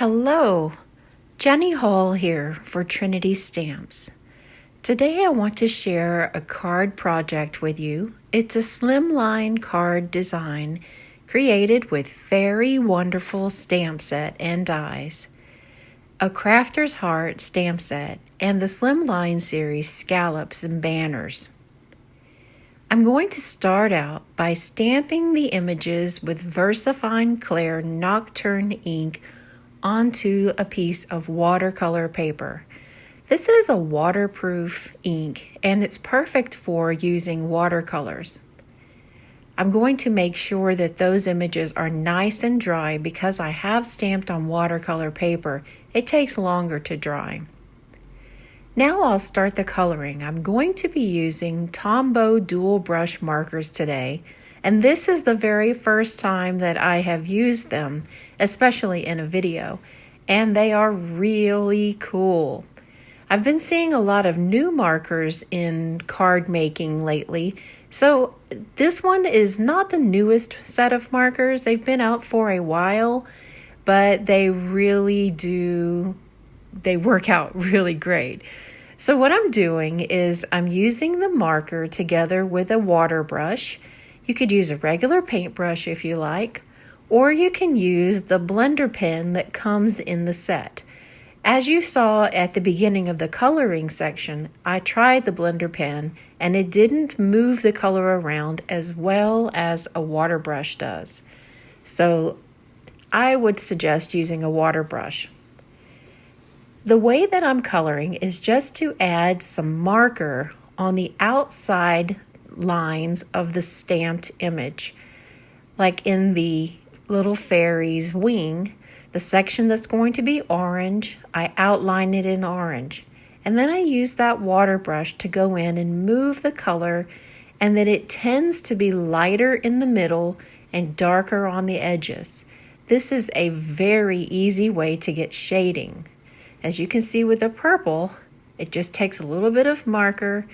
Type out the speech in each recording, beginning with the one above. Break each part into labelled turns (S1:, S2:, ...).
S1: Hello, Jenny Hall here for Trinity Stamps. Today I want to share a card project with you. It's a slimline card design created with very wonderful stamp set and dies. A Crafter's Heart stamp set and the Slimline series scallops and banners. I'm going to start out by stamping the images with Versafine Clair Nocturne ink onto a piece of watercolor paper. This is a waterproof ink and it's perfect for using watercolors. I'm going to make sure that those images are nice and dry because I have stamped on watercolor paper. It takes longer to dry. Now I'll start the coloring. I'm going to be using Tombow Dualbrush markers today, and this is the very first time that I have used them, especially in a video, and they are really cool. I've been seeing a lot of new markers in card making lately, so this one is not the newest set of markers. They've been out for a while, but they work out really great. So what I'm doing is I'm using the marker together with a water brush. You could use a regular paintbrush if you like, or you can use the blender pen that comes in the set. As you saw at the beginning of the coloring section, I tried the blender pen and it didn't move the color around as well as a water brush does. So I would suggest using a water brush. The way that I'm coloring is just to add some marker on the outside lines of the stamped image. Like in the little fairy's wing, the section that's going to be orange, I outline it in orange. And then I use that water brush to go in and move the color, and then it tends to be lighter in the middle and darker on the edges. This is a very easy way to get shading. As you can see with the purple, it just takes a little bit of marker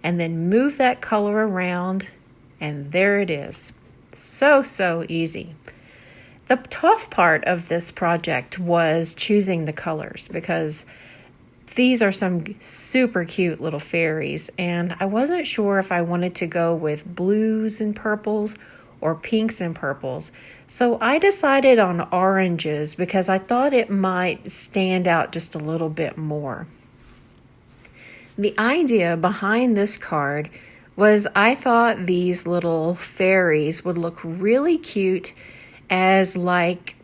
S1: and then move that color around, and there it is. So easy. The tough part of this project was choosing the colors because these are some super cute little fairies, and I wasn't sure if I wanted to go with blues and purples or pinks and purples. So I decided on oranges because I thought it might stand out just a little bit more. The idea behind this card was I thought these little fairies would look really cute as like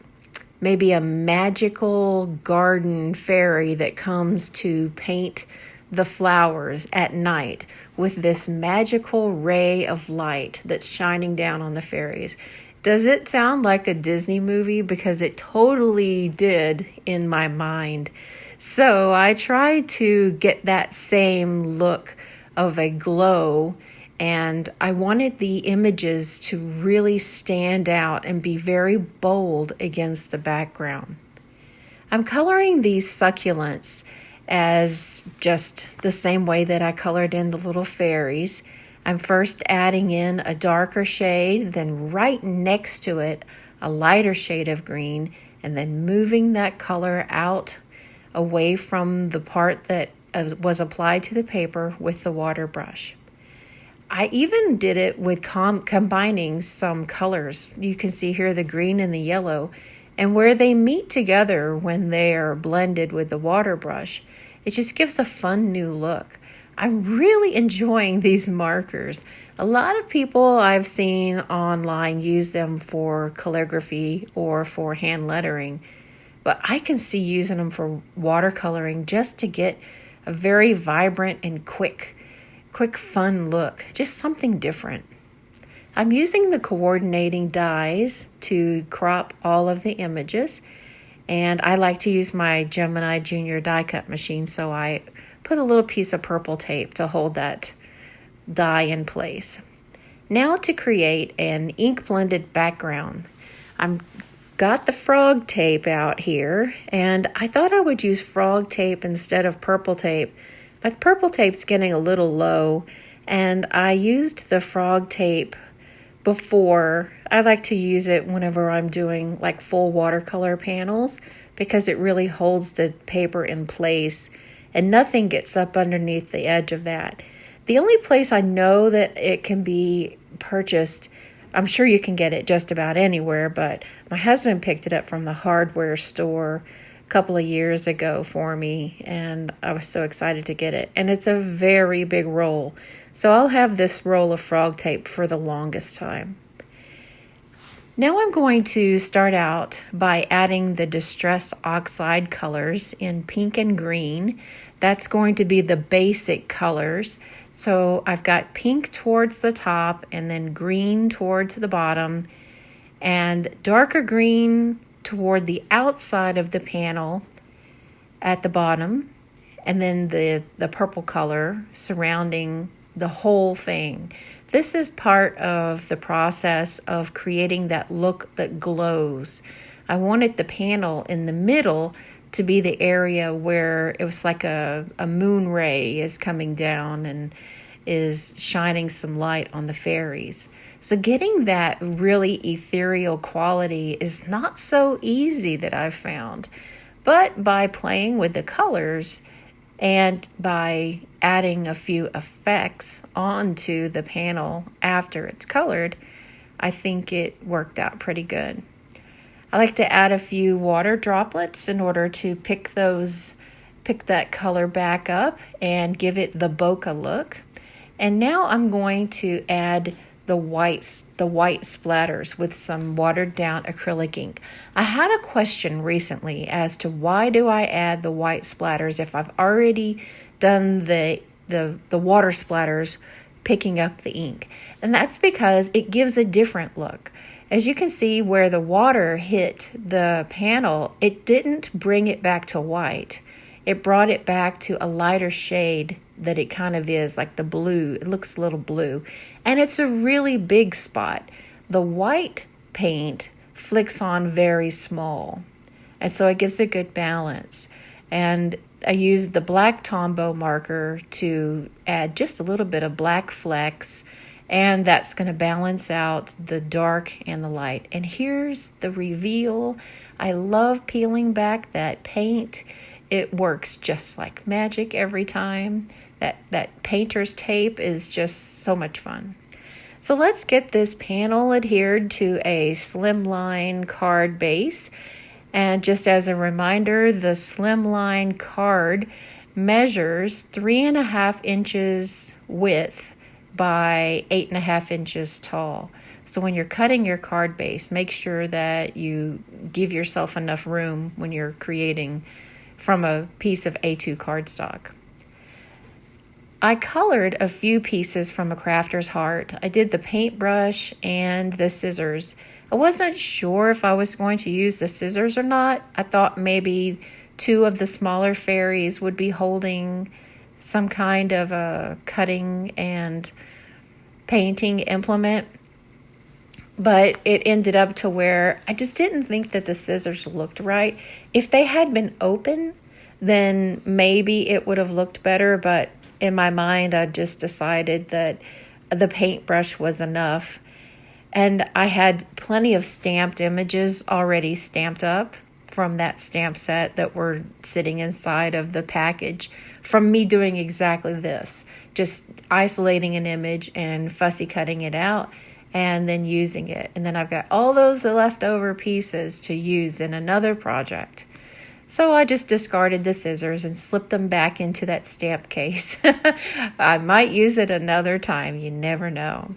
S1: maybe a magical garden fairy that comes to paint the flowers at night with this magical ray of light that's shining down on the fairies. Does it sound like a Disney movie? Because it totally did in my mind. So I tried to get that same look of a glow, and I wanted the images to really stand out and be very bold against the background. I'm coloring these succulents as just the same way that I colored in the little fairies. I'm first adding in a darker shade, then right next to it, a lighter shade of green, and then moving that color out away from the part that was applied to the paper with the water brush. I even did it with combining some colors. You can see here the green and the yellow, and where they meet together when they are blended with the water brush, it just gives a fun new look. I'm really enjoying these markers. A lot of people I've seen online use them for calligraphy or for hand lettering, but I can see using them for watercoloring just to get a very vibrant and quick fun look, just something different. I'm using the coordinating dies to crop all of the images, and I like to use my Gemini Junior die cut machine, so I put a little piece of purple tape to hold that die in place. Now to create an ink blended background. I'm got the frog tape out here, and I thought I would use frog tape instead of purple tape, but purple tape's getting a little low, and I used the frog tape before. I like to use it whenever I'm doing like full watercolor panels because it really holds the paper in place and nothing gets up underneath the edge of that. The only place I know that it can be purchased, I'm sure you can get it just about anywhere, but my husband picked it up from the hardware store a couple of years ago for me, and I was so excited to get it. And it's a very big roll, so I'll have this roll of frog tape for the longest time. Now I'm going to start out by adding the Distress Oxide colors in pink and green. That's going to be the basic colors. So I've got pink towards the top and then green towards the bottom and darker green toward the outside of the panel at the bottom, and then the purple color surrounding the whole thing. This is part of the process of creating that look that glows. I wanted the panel in the middle to be the area where it was like a moon ray is coming down and is shining some light on the fairies. So getting that really ethereal quality is not so easy that I've found. But by playing with the colors and by adding a few effects onto the panel after it's colored, I think it worked out pretty good. I like to add a few water droplets in order to pick that color back up and give it the bokeh look. And now I'm going to add the white splatters with some watered down acrylic ink. I had a question recently as to why do I add the white splatters if I've already done the water splatters picking up the ink. And that's because it gives a different look. As you can see where the water hit the panel, it didn't bring it back to white. It brought it back to a lighter shade that it kind of is, like the blue. It looks a little blue. And it's a really big spot. The white paint flicks on very small. And so it gives a good balance. And I used the black Tombow marker to add just a little bit of black flecks. And that's going to balance out the dark and the light. And here's the reveal. I love peeling back that paint. It works just like magic every time. That painter's tape is just so much fun. So let's get this panel adhered to a Slimline card base. And just as a reminder, the Slimline card measures 3.5 inches width by 8.5 inches tall. So when you're cutting your card base, make sure that you give yourself enough room when you're creating from a piece of A2 cardstock. I colored a few pieces from A Crafter's Heart. I did the paintbrush and the scissors. I wasn't sure if I was going to use the scissors or not. I thought maybe 2 of the smaller fairies would be holding some kind of a cutting and painting implement. But it ended up to where I just didn't think that the scissors looked right. If they had been open, then maybe it would have looked better. But in my mind, I just decided that the paintbrush was enough. And I had plenty of stamped images already stamped up from that stamp set that were sitting inside of the package from me doing exactly this. Just isolating an image and fussy cutting it out and then using it. And then I've got all those leftover pieces to use in another project. So I just discarded the scissors and slipped them back into that stamp case. I might use it another time, you never know.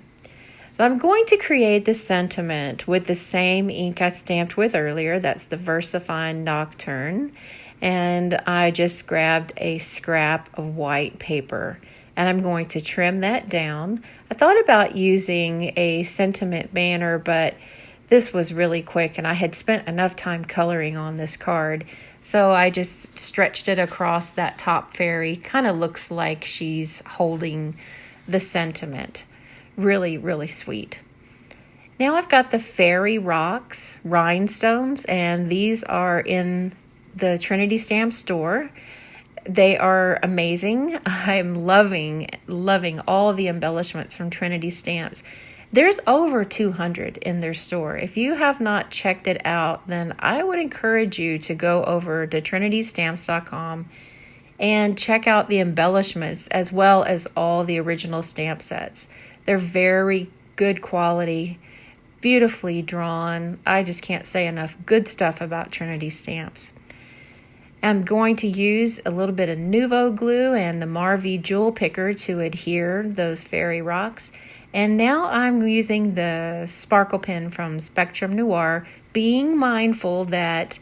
S1: I'm going to create the sentiment with the same ink I stamped with earlier. That's the Versafine Nocturne. And I just grabbed a scrap of white paper. And I'm going to trim that down. I thought about using a sentiment banner, but this was really quick. And I had spent enough time coloring on this card. So I just stretched it across that top fairy. Kind of looks like she's holding the sentiment. Really, really sweet. Now I've got the fairy rocks, Rhinestones, and these are in the Trinity Stamps store. They are amazing. I'm loving all the embellishments from Trinity Stamps. There's over 200 in their store. If you have not checked it out, then I would encourage you to go over to trinitystamps.com and check out the embellishments as well as all the original stamp sets. They're very good quality, beautifully drawn. I just can't say enough good stuff about Trinity Stamps. I'm going to use a little bit of Nuvo glue and the Marvy Jewel Picker to adhere those fairy rocks. And now I'm using the sparkle pen from Spectrum Noir, being mindful that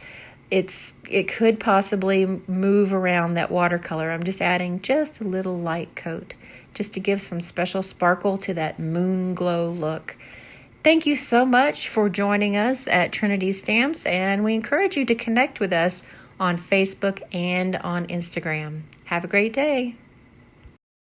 S1: it could possibly move around that watercolor. I'm just adding just a little light coat just to give some special sparkle to that moon glow look. Thank you so much for joining us at Trinity Stamps, and we encourage you to connect with us on Facebook and on Instagram. Have a great day.